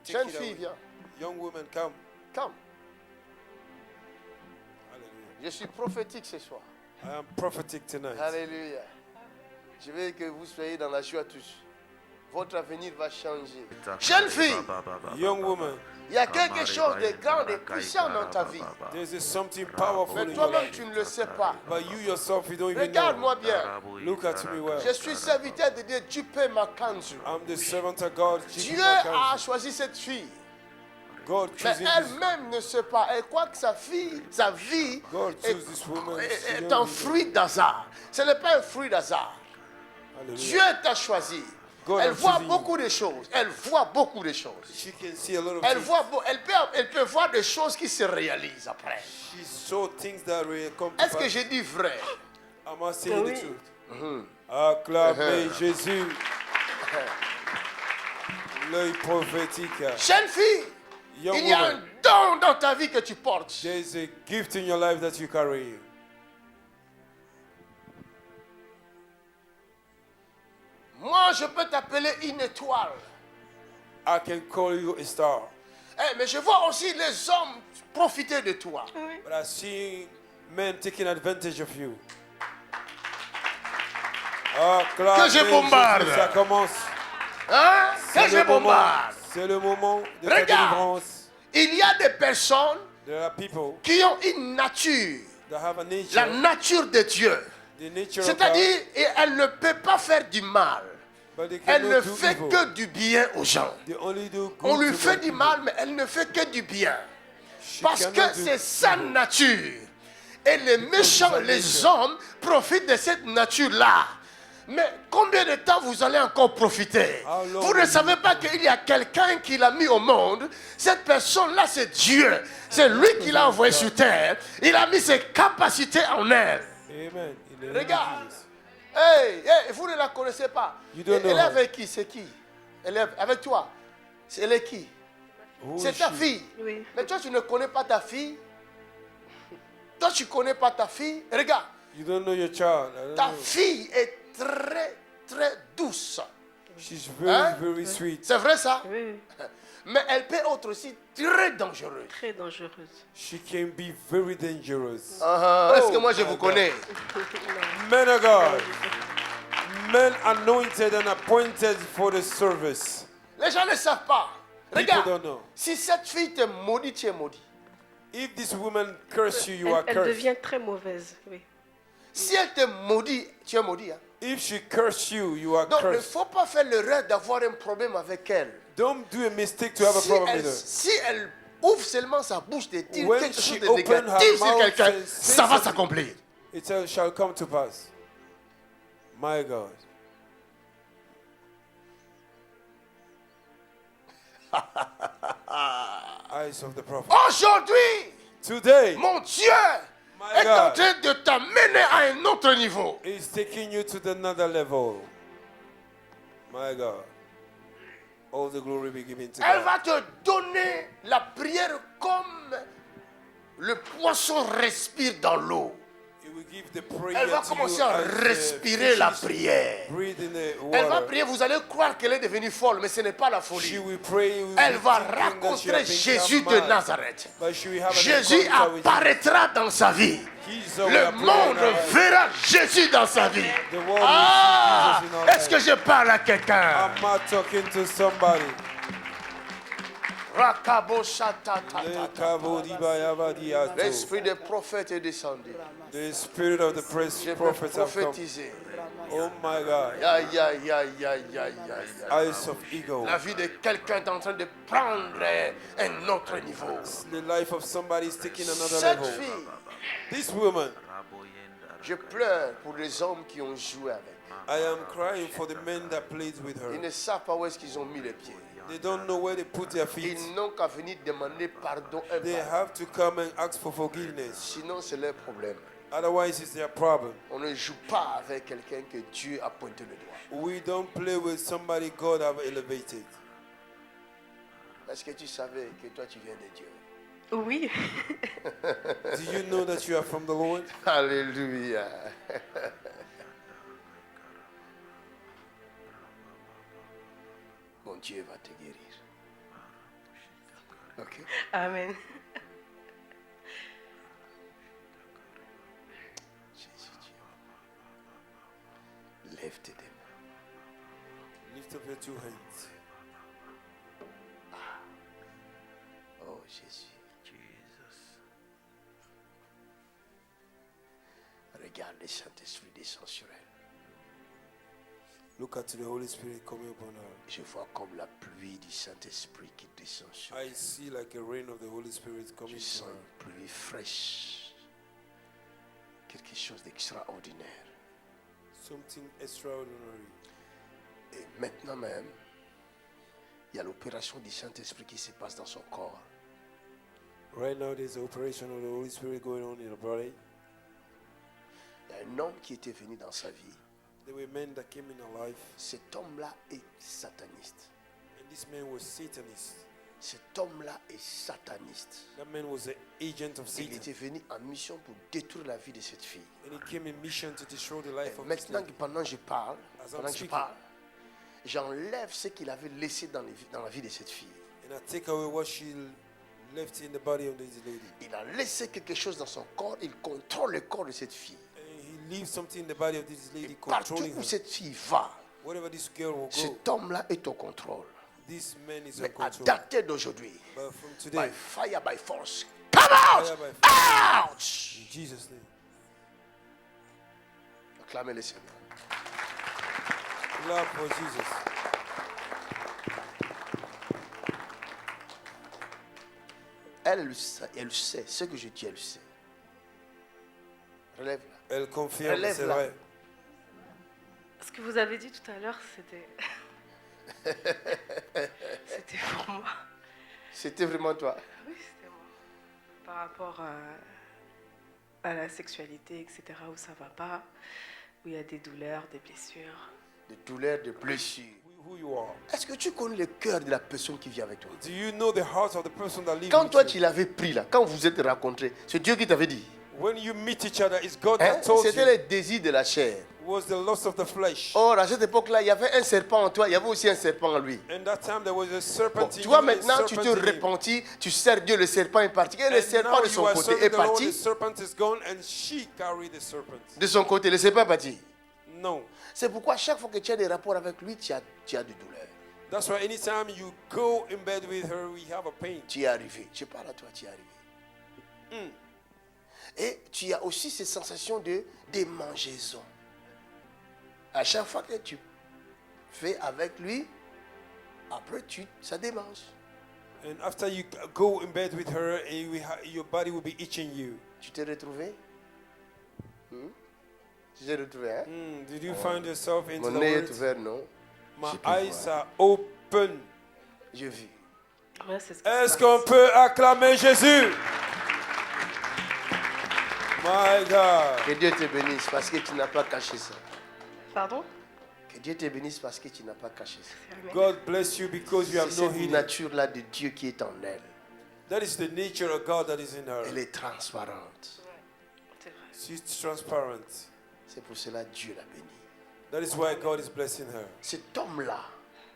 Take Jeune it fille, away. viens. Young woman, come. Come. Hallelujah. Je suis prophétique ce soir. I am prophetic tonight. Alléluia. Je veux que vous soyez dans la joie tous. Votre avenir va changer. Jeune fille, Young woman, il y a quelque chose de grand et puissant dans ta vie. there is something powerful Mais in your toi-même, life. tu ne le sais pas. But you yourself, you don't even know. Regarde-moi bien. Look at me well. Je suis serviteur de Dieu. Juppé Makanzu. I'm the servant of God. Dieu a choisi cette fille. God Mais chooses this. elle-même ne sait pas. Elle croit que sa vie God est, chooses this woman. est un fruit d'hasard. Ce n'est pas un fruit d'hasard. Hallelujah. Dieu t'a choisi. God Elle has voit chosen you. beaucoup de choses. Elle voit beaucoup de choses. She can see a lot of Elle things. voit, elle peut voir des choses qui se réalisent après. She saw things that will come to Est-ce que pass. j'ai dit vrai? Am I saying Oui. the truth? Acclamez Jésus. L'œil prophétique. Jeune fille, Young il y a un woman, don dans ta vie que tu portes. there is a gift in your life that you carry. Moi, je peux t'appeler une étoile. I can call you a star. Mais je vois aussi les hommes profiter de toi. But I see men taking advantage of you. Que je bombarde. Ça commence. Hein? Que C'est je le moment. bombarde. C'est le moment de ta Regarde. délivrance. Il y a des personnes There are people qui ont une nature, that have a nature, la nature de Dieu. the nature of C'est-à-dire, God, elle ne peut pas faire du mal. but they Elle cannot ne do fait evil. que du bien aux gens. They only do good On lui to fait the du people. mal, mais elle ne fait que du bien. She Parce cannot que do c'est sa evil. nature. Et les méchants, les hommes, profitent de cette nature-là. Mais combien de temps vous allez encore profiter? How long Vous ne will savez you- pas qu'il y a quelqu'un qui l'a mis au monde. Cette personne-là, c'est Dieu. C'est lui qui l'a envoyé sur terre. Il a mis ses capacités en elle. Amen. In the name of Regarde. Jesus. Hey, vous ne la connaissez pas. You don't Elle know est her. avec qui? C'est qui? Elle est avec toi. Elle est qui? Who C'est is ta she? fille. Oui. Mais toi, tu ne connais pas ta fille. Toi, tu ne connais pas ta fille. Regarde, You don't know your child. I don't ta know. fille est très, très douce. She's very, Hein? very sweet. C'est vrai ça? Oui, Mais elle peut être aussi très dangereuse. très dangereuse. She can be very dangerous. Est-ce que moi je my vous God. connais? Men of God, men anointed and appointed for the service. Les gens ne savent pas. People Regarde, don't know. si cette fille te maudit, tu es maudit. If this woman curse you, you are Elle cursed. devient très mauvaise. Oui. Si elle te maudit, tu es maudit. Hein? If she curse you, you are Donc, il ne cursed. faut pas faire l'erreur d'avoir un problème avec elle. Don't do a mistake to have a Si problem elle, with her. si elle ouvre seulement sa bouche de dire When quelque she chose de open négatif her sur mouth quelqu'un, and say ça va something, s'accomplir. It shall come to pass. My God. Eyes of the prophet. Aujourd'hui, Today, mon Dieu My est en God. train de t'amener à un autre niveau. He's taking you to another level. My God. All the glory be given to Elle God. va te donner la prière comme le poisson respire dans l'eau. He will give the prayer Elle va to commencer you à as the respirer la fishes prière. breathe in the Elle va water. prier, vous allez croire qu'elle est devenue folle, mais ce n'est pas la She folie. will pray. You will Elle be va thinking that she rencontrer has Jésus become de mad. Nazareth. But she will have an Jésus encounter with apparaîtra dans sa vie. Jesus will Le appear in monde her life. verra Jésus dans sa vie. The world will Ah, see Jesus in her est-ce que life. je parle à quelqu'un? I'm not talking to somebody. L'esprit des prophètes est descendu. The spirit of the Je peux prophets have come. prophétiser. Oh my God. Aïe, aïe, aïe, aïe, aïe, aïe. Eyes of eagle. La vie de quelqu'un est en train de prendre un autre niveau. The life of somebody is taking another Cette level. fille, This woman, je pleure pour les hommes qui ont joué avec. I am crying for the men that played with Ils her. ne savent pas où est-ce qu'ils ont mis les pieds. They don't know where they put their feet. Ils n'ont qu'à venir demander pardon un They par un. have to come and ask for forgiveness. Sinon, c'est leur problème. Otherwise, it's their problem. On ne joue pas avec quelqu'un que Dieu a pointé le doigt. We don't play with somebody God have elevated. Est-ce que tu savais que toi, tu viens de Dieu? Oui. Do you know that you are from the Lord? Alléluia. Mon Dieu va te guérir. Ok. Amen. Jésus, Dieu. Lève tes deux mains. Lift up your two hands. Oh Jésus. Regarde le Saint-Esprit descend sur elle. Look at the Holy Spirit coming upon her. Je vois comme la pluie du Saint-Esprit qui descend sur I elle. see like a rain of the Holy Spirit coming Je to sens her. une pluie fraîche. Quelque chose d'extraordinaire. Something extraordinary. Et maintenant même, il y a l'opération du Saint-Esprit qui se passe dans son corps. Right now there's an operation of the Holy Spirit going on in her body. Il y a un homme qui était venu dans sa vie. There were men that came in her life, Cet homme-là est sataniste. and this man was Satanist. Cet homme-là est sataniste. That man was an agent of Il Satan. était venu en mission pour détruire la vie de cette fille. And he came in mission to destroy the life of this Maintenant, lady. pendant que je parle, As I'm speaking. j'enlève ce qu'il avait laissé dans la vie de cette fille. And I take away what she left in the body of this lady. Il a laissé quelque chose dans son corps. Il contrôle le corps de cette fille. And he leaves something in the body of this lady Partout controlling où her. cette fille va, Wherever this girl will go, cet homme-là est au contrôle. this man is in Mais à control. dater d'aujourd'hui, But from by today, fire, by force, come out! fire by fire, Out! in Jesus' name. Acclamez le Seigneur. Love for Jesus. Elle sait. Ce que je dis, elle sait. Relève-la. Elle confirme, c'est Relève-la. vrai. Ce que vous avez dit tout à l'heure, c'était. C'était pour moi. C'était vraiment toi. Oui, c'était moi. Par rapport à la sexualité, etc., où ça va pas, où il y a des douleurs, des blessures. De douleur, de blessure. Who you are. Est-ce que tu connais le cœur de la personne qui vit avec toi? Do you know the heart of the person that lives Quand with toi you? tu l'avais pris là, quand vous vous êtes rencontrés, c'est Dieu qui t'avait dit. When you meet each other, it's God Hein? that told C'était you. le désir de la chair. Was the lust of the flesh. Or, à cette époque-là, il y avait un serpent en toi, il y avait aussi un serpent en lui. And that time there was a serpent Bon, in tu you vois, and a maintenant, tu te serpent in him. repentis, tu sers Dieu, le serpent est parti. Et le And serpent now de you son are côté serving est the Lord, the parti. serpent is gone and she carried the serpent. De son côté, le serpent est parti. No. C'est pourquoi chaque fois que tu as des rapports avec lui, tu as du douleur. That's why anytime you go in bed with her, we have a pain. Tu es arrivé. Je parle à toi, tu es arrivé. Et tu as aussi cette sensation de démangeaison. À chaque fois que tu fais avec lui, après ça démange. And after you go in bed with her, your body will be itching you. Tu t'es retrouvé? Tu t'es retrouvé, hein? Did you find yourself into Mon the nez est word? ouvert, non? My J'ai pu eyes voir. are open. J'ai vu. Ouais, c'est ce qui Est-ce se qu'on passe. peut acclamer Jésus? My God. Que Dieu te bénisse parce que tu n'as pas caché ça. Pardon? Que Dieu te bénisse parce que tu n'as pas caché ça. Amen. God bless you because you C'est have no cette hidden. nature-là de Dieu qui est en elle. That is the nature of God that is in Elle her. est transparente. C'est vrai. She's transparent. C'est pour cela que Dieu l'a bénie. That is why God is blessing her. Cet homme-là,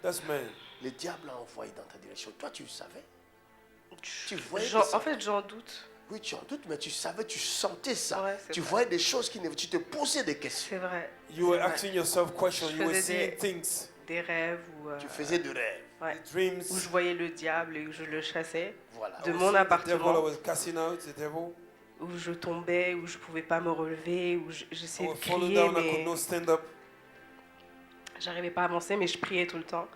That's man. le diable l'a envoyé dans ta direction. Toi, tu le savais. Je- voyais j'en- que ça- en fait, j'en doute. Oui, tu en doutes, mais tu savais, tu sentais ça. Ouais, c'est tu vrai. voyais des choses qui ne... Tu te posais des questions. C'est vrai. You were C'est vrai. asking yourself questions. Je You were faisais seeing things, Des rêves où, Tu faisais de rêves. ouais, dreams. où je voyais le diable et où je le chassais Voilà. de I was mon seeing the devil. I appartement, was casting out the devil. où je tombais, où je pouvais pas me relever, où I j'essayais was de falling crier, down. I could mais not stand up. j'arrivais pas à avancer, mais je priais tout le temps.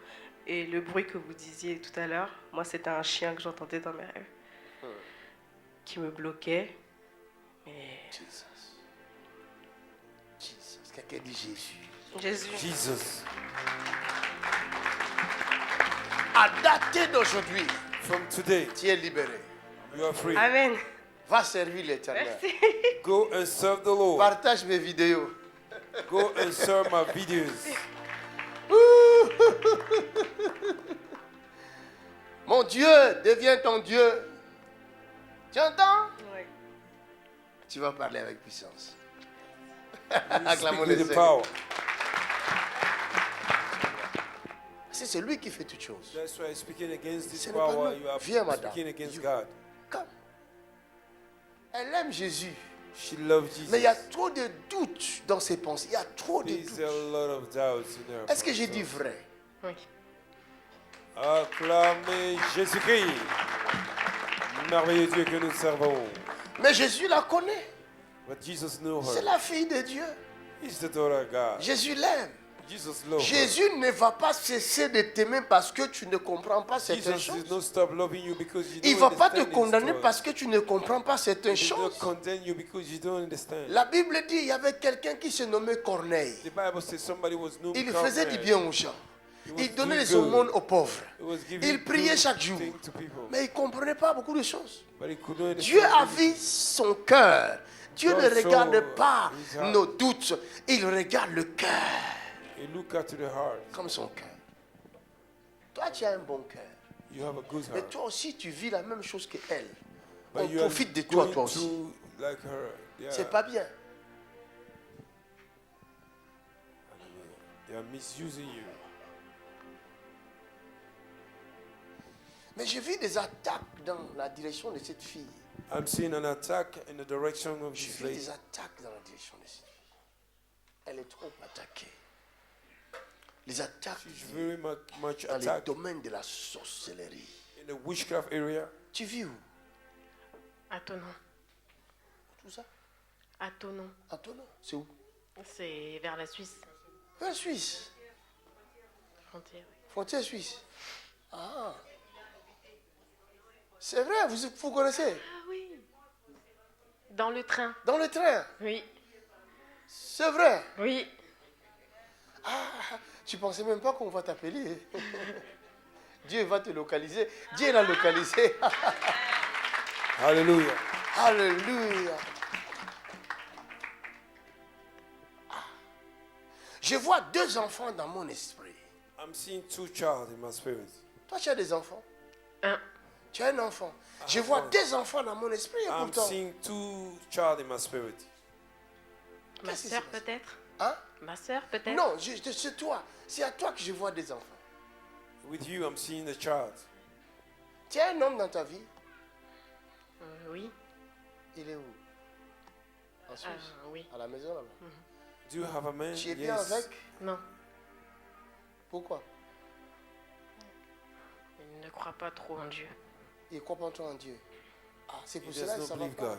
Et le bruit que vous disiez tout à l'heure, moi, c'était un chien que j'entendais dans mes rêves, qui me bloquait. Mais Jesus. Jesus. Quelqu'un dit Jésus. Jésus, Jesus. À dater d'aujourd'hui, From today, tu es libéré. you are free. Amen. Va servir l'Éternel. Merci. Go and serve the Lord. Partage mes vidéos. Go and serve my videos. Mon Dieu devient ton Dieu. Tu entends? Ouais. Tu vas parler avec puissance. Speak Acclamons le with the Seigneur. power. c'est lui qui fait toutes choses. That's why speaking against this Ce n'est pas power, nous. you are Viens, madame. speaking against You- God. Come. Elle aime Jésus. She loves Jesus. Mais il y a trop de doutes dans ses pensées. Il y a trop de There's doutes. a lot of doubts in her. Est-ce que j'ai dit vrai? Oui. Acclamez Jésus-Christ. Merveilleux Dieu que nous servons. Mais Jésus la connaît. But Jesus knew C'est her. la fille de Dieu. He's the daughter of God. Jésus l'aime. Jesus loved her. Jésus ne va pas cesser de t'aimer parce que tu ne comprends pas certaines Jesus choses. did not stop loving you because you Il ne don't va pas te understand his condamner story. parce que tu ne comprends pas certaines He did not choses. condemn you because you don't understand. La Bible dit il y avait quelqu'un qui se nommait Corneille. The Bible says somebody was named Il faisait du Cornelius. bien aux gens. He was Il donnait doing les good. aumônes aux pauvres. He was giving Il priait good chaque jour. things to people. Mais il ne comprenait pas beaucoup de choses. But he could not Dieu a understand vu son cœur. Dieu ne God regarde saw pas his heart. nos doutes. Il regarde le cœur it. He looked at the heart. comme son cœur. Toi, tu as un bon cœur. You have a good Mais heart. toi aussi, tu vis la même chose qu'elle. But On you are profite de toi, going toi aussi. through like her. C'est pas bien. They are misusing you. Mais j'ai vu des attaques dans la direction de cette fille. I'm seeing an attack in the direction of J'ai this vu lady. des attaques dans la direction de cette fille. Elle est trop attaquée. Les attaques She's very much dans les attacked domaines de la sorcellerie. in the witchcraft area. Tu vis où? À Tonon. Tout ça? À Tonon. À Tonon. C'est où? C'est vers la Suisse. En Suisse. Frontière. Oui. Frontière suisse. Ah. C'est vrai, vous connaissez? Ah oui. Dans le train. Dans le train. Oui. C'est vrai. Oui. Ah, tu pensais même pas qu'on va t'appeler. Dieu va te localiser. Dieu l'a localisé. Hallelujah. Alléluia. Ah. Je vois deux enfants dans mon esprit. I'm seeing two child in my spirit. Toi, tu as des enfants? Un. Tu as un enfant. Je vois deux enfants dans mon esprit et I'm pourtant. seeing two child in my spirit. Ma Qu'est-ce qui sœur se passe? peut-être. Hein? Ma sœur peut-être. Non, c'est toi. C'est à toi que je vois des enfants. With you, I'm seeing a child. Tu as un homme dans ta vie. Oui. Il est où? En Suisse. Oui. À la maison là-bas. Do you have a man? Tu es bien Yes. avec? Non. Pourquoi? Il ne croit pas trop en Dieu. Il croit pas trop en Dieu. Ah, c'est He pour does cela que not ça va believe pas. God.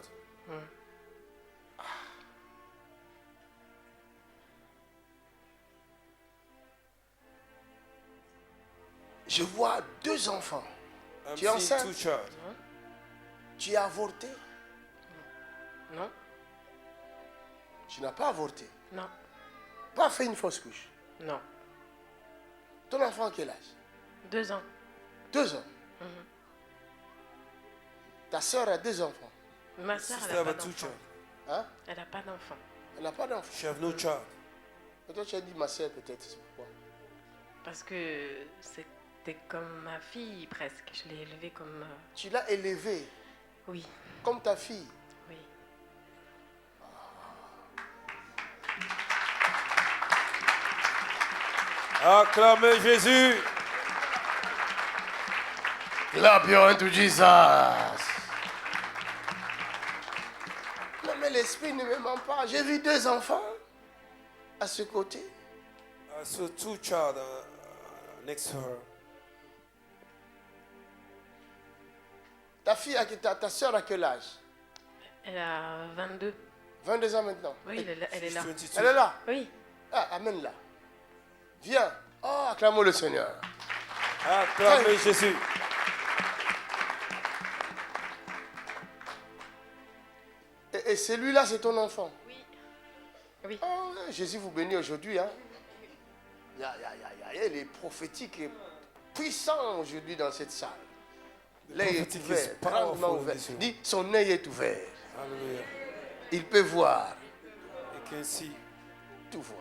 Je vois deux enfants. I'm Tu es seeing enceinte? two child. Tu as avorté? Non. Tu n'as pas avorté. Non. Pas fait une fausse couche. Non. Ton enfant a quel âge? 2 ans. 2 ans. Ta soeur a 2 enfants. Ma sœur, Sister elle n'a have pas a two d'enfant. child. Hein? Elle n'a pas d'enfant. Elle n'a pas d'enfant. She have no child. Et toi, tu as dit ma soeur peut-être. C'est pourquoi? Parce que c'était comme ma fille presque. Je l'ai élevée comme... Tu l'as élevée Oui. comme ta fille. Oui. Acclamez Jésus. Clap your hand to Jesus. Non, mais l'esprit ne me ment pas. J'ai vu 2 enfants à ce côté. I saw two child next to her. Ta fille, ta soeur a quel âge? Elle a 22. 22 ans maintenant. Oui, elle est She's là. 22. Elle est là. Oui. Ah, amène-la. Viens. Oh, acclamons le Seigneur. Acclamez Jésus. Et celui-là, c'est ton enfant. Oui. Oui. Oh, Jésus vous bénit aujourd'hui. Hein? Il est prophétique et puissant aujourd'hui dans cette salle. L'œil est prophetic is ouvert, powerful grandement in ouvert. this room. Dis, son œil est ouvert. Hallelujah. Il peut voir, You can see. tout voir.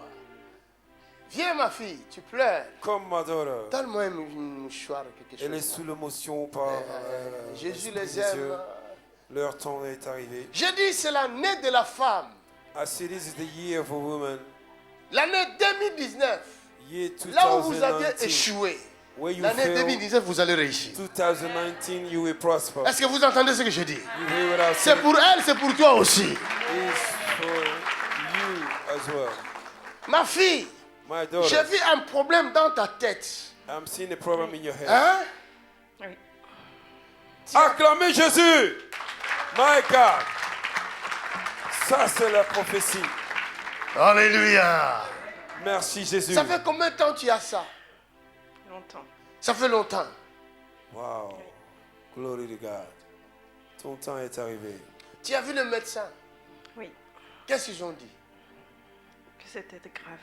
Viens ma fille, tu pleures. Comme ma daughter. Donne-moi un mouchoir, quelque Elle est chose. sous l'émotion par Jésus l'Esprit les de aime. Dieu. Leur temps est arrivé. Je dis, c'est l'année de la femme. I say this is the year of a woman. L'année 2019. Year Là où vous aviez 2019. échoué. Where you L'année fail, 2019, vous allez réussir. 2019 you will prosper. Est-ce que vous entendez ce que je dis? You hear what I C'est say? pour elle, c'est pour toi aussi. It's for you as well. Ma fille, My daughter, j'ai vu un problème dans ta tête. I'm seeing a problem in your head. Hein? Oui. Acclamez Jésus. My God. Ça, c'est la prophétie. Alléluia. Merci Jésus. Ça fait combien de temps tu as ça? Longtemps. Ça fait longtemps. Wow. Glory to God. Ton temps est arrivé. Tu as vu le médecin? Oui. Qu'est-ce qu'ils ont dit? Que c'était grave.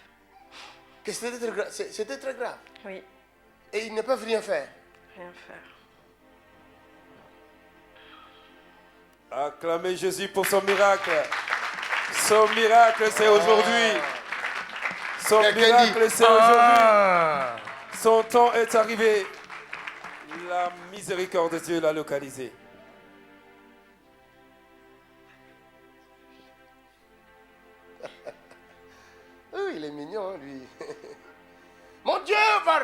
Que c'était très grave. C'était très grave. Oui. Et ils ne peuvent rien faire. Rien faire. Acclamez Jésus pour son miracle. Son miracle, c'est aujourd'hui. Son Quelqu'un miracle, dit, c'est aujourd'hui. ah. Son temps est arrivé. La miséricorde de Dieu l'a localisé. Oui, il est mignon, lui. Mon Dieu va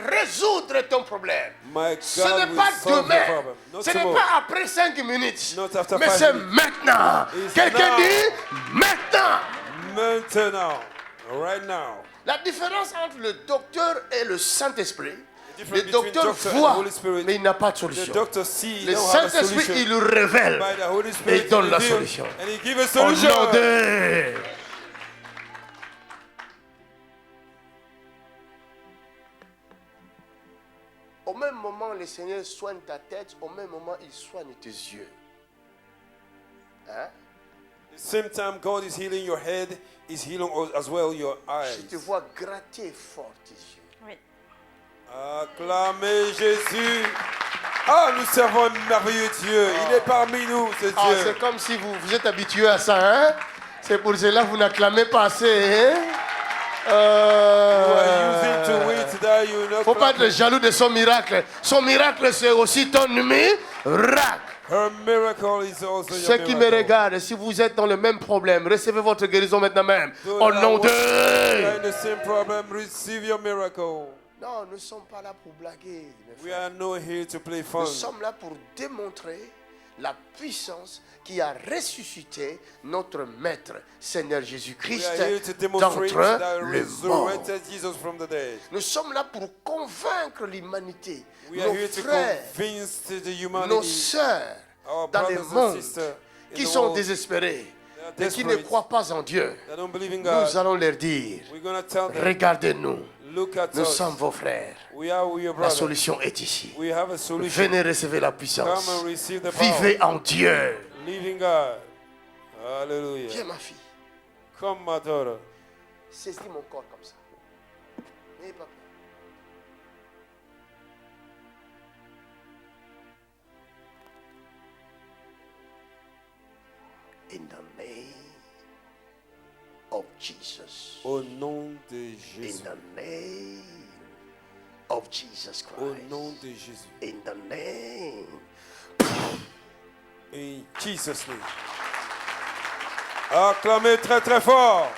résoudre ton problème. My Ce God n'est will pas solve the demain. problem. Not Ce n'est tomorrow. pas après 5 minutes. Not after Mais 5 c'est minutes. maintenant. It's Quelqu'un now. dit maintenant. Maintenant. Right now. La différence entre le docteur et le Saint-Esprit, difference le between docteur doctor and voit, Holy Spirit. mais il n'a pas de The solution. doctor sees, Le don't have a Saint-Esprit, solution. il lui révèle. By the Holy Et Spirit, il donne he la reveals, solution. and he gives a Au solution. nom de... Au même moment, le Seigneur soigne ta tête, au même moment, il soigne tes yeux. Hein? At the same time, God is healing your head, is healing as well your Je eyes. te vois gratter fort tes yeux. Oui. Acclamez Jésus. Ah, nous servons un merveilleux Dieu. Il est parmi nous, ce Ah, Dieu. c'est comme si vous êtes habitué à ça, hein? C'est pour cela que vous n'acclamez pas assez, hein? You are using to it that you know. Faut pas être jaloux de son miracle. Son miracle, c'est aussi ton miracle. Her miracle is also Ceux your qui me miracle. regardent, si vous êtes dans le même problème, recevez votre guérison maintenant même. Those Au that nom want to be de... in the same problem, receive your miracle. Non, nous ne sommes pas là pour blaguer. mes We frères. are not here to play fun. Nous sommes là pour démontrer la puissance qui a ressuscité notre Maître, Seigneur We Jésus-Christ, are here to demonstrate d'entre that les morts. resurrected Jesus from the dead. Nous sommes là pour convaincre l'humanité, We are nos here to frères, convince the nos humanity, sœurs our dans le brothers and monde sisters in qui the sont world désespérés are et qui ne desperate. croient pas en Dieu. that don't believe in Nous God. allons leur dire, We're going to tell them, regardez-nous, look at nous us. sommes vos frères. We are your La brothers. solution est ici. We have a solution. Venez recevoir la Come puissance. and receive the power. Vivez en Dieu. Live in God. Hallelujah. Viens ma fille, Come, my daughter. saisis mon corps comme ça. N'ayez pas peur. In the name of Jesus. Au nom de In Jésus. the name of Jesus Au Christ. nom de Jésus. In the name. In Jesus' name. Acclamez très très fort.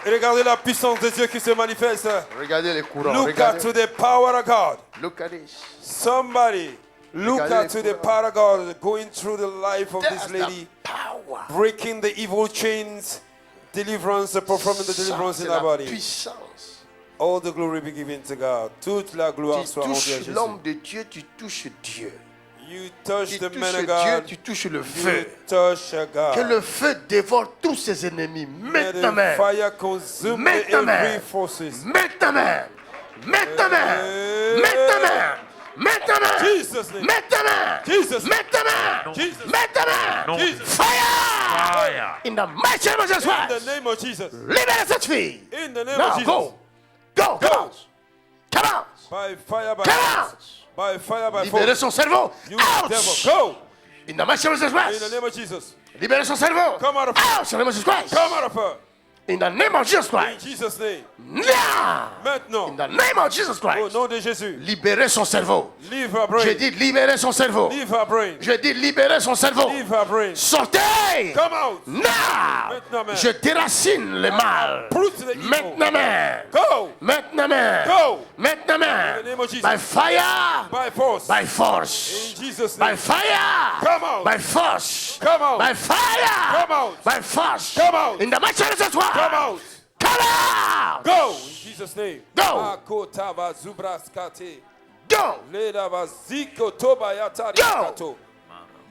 Regardez la puissance de Dieu qui se manifeste. Regardez les courants. Look at to the power of God. Look at this. Somebody look Regardez at to les the courants. power of God going through the life of That's this lady, the power. breaking the evil chains, deliverance, performing the Ça, deliverance c'est in la our body. puissance. All the glory be given to God. Toute la gloire Tu soit rendue à touches Jésus. l'homme de Dieu, tu touches Dieu. You touch Tu the touches man of Dieu, God. tu touches le You feu. touch Que God. le feu dévore tous ses ennemis. May Maintenant the même. fire consume Maintenant every même. forces. Maintenant même. Maintenant même. Maintenant même. Maintenant même. Jesus' name. Maintenant même. Jesus. Maintenant même. Jesus. Maintenant même. Jesus. Fire. In the mighty name of Jesus In the Christ. name of Jesus. Libère cette fille. In the name of Now Jesus. go. Go. Commence. Commence. By fire, by force. Commence. By fire, by Libérez force. son cerveau. You Out. devil, go. In the mighty name of Jesus In the Christ. name of Jesus. Libérez son cerveau. Come out of her. Out. In the name of Jesus Christ. Come out of her. In the name of Jesus In Christ. Jesus' name. Now. Maintenant. In the name of Jesus Au Christ. nom de Jésus. Libérez son cerveau. Leave her brain. Je dis libérez son cerveau. Leave her brain. Je dis libérez son cerveau. Leave her brain. Sortez. Come out. Now. Maintenant même. Je déracine le mal. Root the evil. Maintenant même. Go. Maintenant même. Go. Maintenant In the name même. of Jesus. By fire. By force. By force. In Jesus' By name. fire. Come out. By force. Come out. By fire. Come out. By force. Come out. In the mighty name of Jesus. Come out. Come out. Go. In Jesus' name. Go. Akotava zubraskate. Go. Leda baziko toba yatari Go. yakato.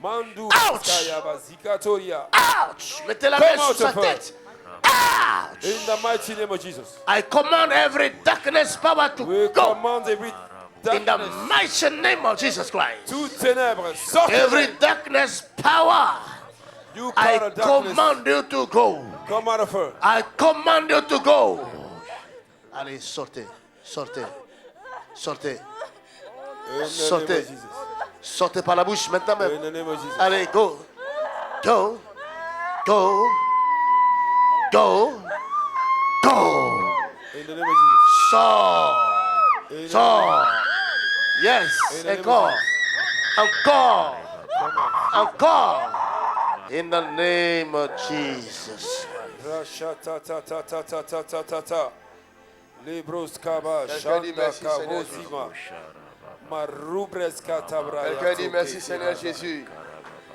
Mandu Ouch. skaya bazikatoria. Ouch. Mettez la Come main out sur sa of her. tête. Ouch. In the mighty name of Jesus. I command every darkness power to We go. command every In the darkness mighty name of Jesus Christ. to ténèbres. Sortez. Every darkness power, You I power of darkness. command you to go. Come out of her. I command you to go. Allez, sortez, sortez, sortez, In the Sortez. name of Jesus. sortez par la bouche maintenant In même. the name of Jesus. Allez, go, go, go, go, go. In the name of Jesus. Sors, In the name of sors. Yes, In the name of encore, encore, Come on. encore. In the name of Jesus. Rasha-ta-ta-ta-ta-ta-ta-ta-ta. Libros kaba Quelqu'un dit shanda merci, Seigneur kavozima. Marubres katabra Quelqu'un dit yatoke. merci Seigneur Jésus.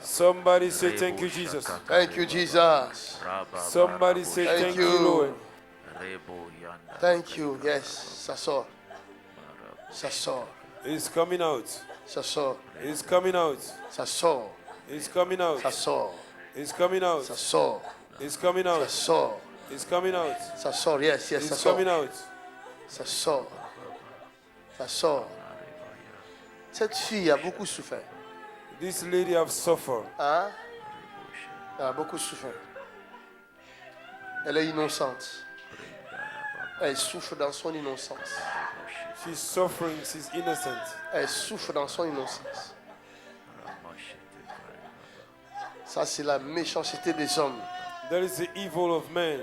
Somebody say thank you, Jesus. Thank you Jesus. Somebody say Thank thank you, you. Lord. Thank you. Yes, ça sort. Ça sort. It's coming out. Ça sort. It's coming out. Ça sort. It's coming out. Ça sort. It's coming out. Ça sort. It's coming Ça out. sort. It's coming out. Ça sort. Yes, yes, ça It's sort. coming out. Ça sort. Ça sort. Cette fille a beaucoup souffert. This lady have suffered. Hein? Elle a beaucoup souffert. Elle est innocente. Elle souffre dans son innocence. She's suffering. She's innocent. Elle souffre dans son innocence. Ça, c'est la méchanceté des hommes. That is the evil of men.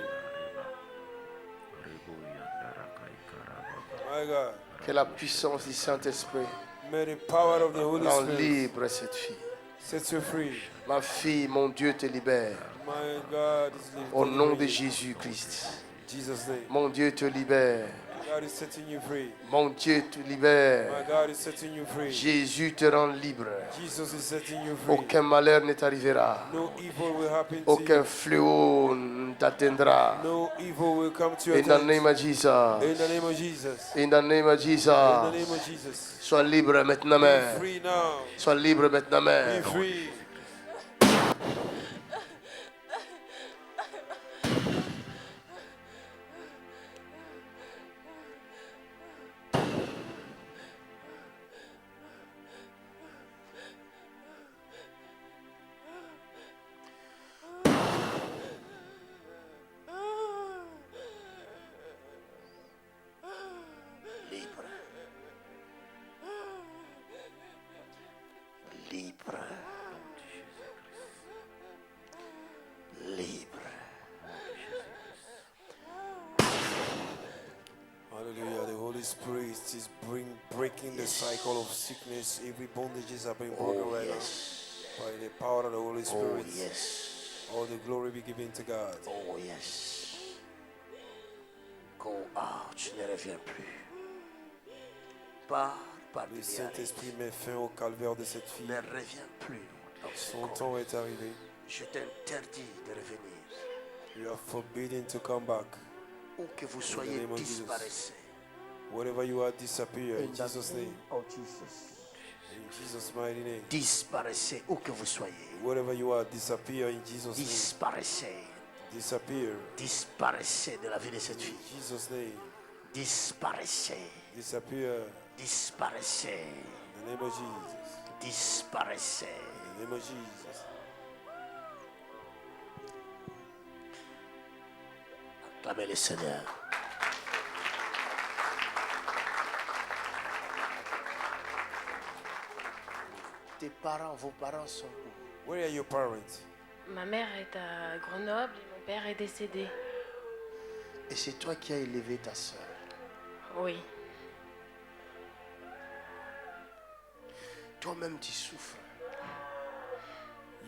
My God. Que la puissance du Saint-Esprit May the power of the Holy rend Spirit libre cette fille. set you free. Ma fille, mon Dieu te libère. My God is Au nom de free. Jésus-Christ. Jesus' name. Mon Dieu te libère. God is setting you free. Mon Dieu te libère. My God is setting you free. Jésus te rend libre. Jesus is setting you free. Aucun malheur ne t'arrivera. No evil will happen to Aucun you. fléau ne t'atteindra. No evil will come to your In the name of tent. Jesus. In the name of Jesus. In the name of In the name Jesus. of Jesus. Sois libre maintenant Be même. free now. Sois libre maintenant Be même. free. Libre. Libre. Libre. Hallelujah. The Holy Spirit is breaking the cycle of sickness. Every bondages are being broken Oh right yes. now. By the power of the Holy Oh Spirit. yes. All the glory be given to God. Oh yes. Go out. Tu ne reviens plus. Par Le Dieu. Saint-Esprit met fin au calvaire de cette fille. Ne reviens plus. dans ce Son corps. temps est arrivé. Je t'interdis de revenir. You are forbidden to come back. Où que vous soyez, name of Jesus. disparaissez. Wherever you are, disappear in In the Jesus' name. of Jesus. In Jesus' mighty name. Disparaissez où que vous soyez. Wherever you are, disappear in Jesus' name. Disparaissez. Disappear Disparaissez de la vie de cette in fille. Jesus' name. Disparaissez. Disappear Disparaissez. in the name of Jesus. Disparaissez. In the name of Jesus. Acclamez le Seigneur. Tes parents, vos parents sont où? Where are your parents? Ma mère est à Grenoble et mon père est décédé. Et c'est toi qui as élevé ta sœur. Oui. Toi-même, tu souffres.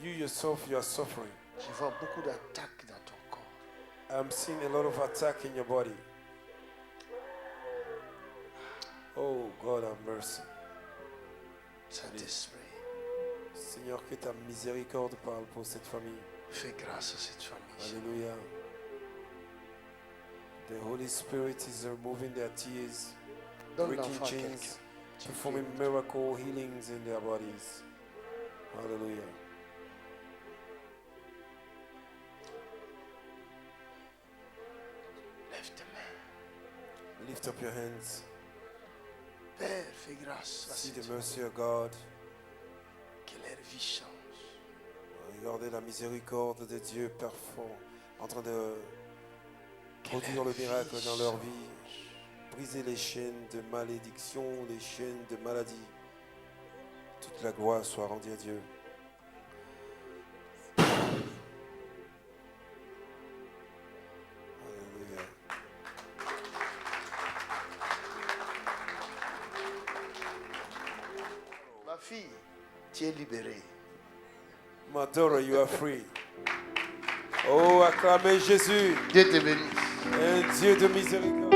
You yourself, you are suffering. Je vois beaucoup d'attaques dans ton corps. I'm seeing a lot of attack in your body. Oh, God have mercy. Saint-Esprit, Seigneur, que ta miséricorde parle pour cette famille. fais grâce à cette famille. Hallelujah. The Holy Spirit is removing their tears, Donne breaking l'enfant à chains, quelqu'un. performing miracle healings in their bodies. Hallelujah. Lève tes mains. Lift up your hands. Père, fais grâce à See cette the famille. mercy of God. Que leur vie change. Regardez la miséricorde de Dieu parfait en train de produire le miracle dans leur vie. Briser les chaînes de malédiction, les chaînes de maladie. Toute la gloire soit rendue à Dieu. Alléluia. Ma fille, tu es libérée. My daughter, you are free. Oh, acclamez Jésus, Dieu te bénisse. un Dieu de miséricorde.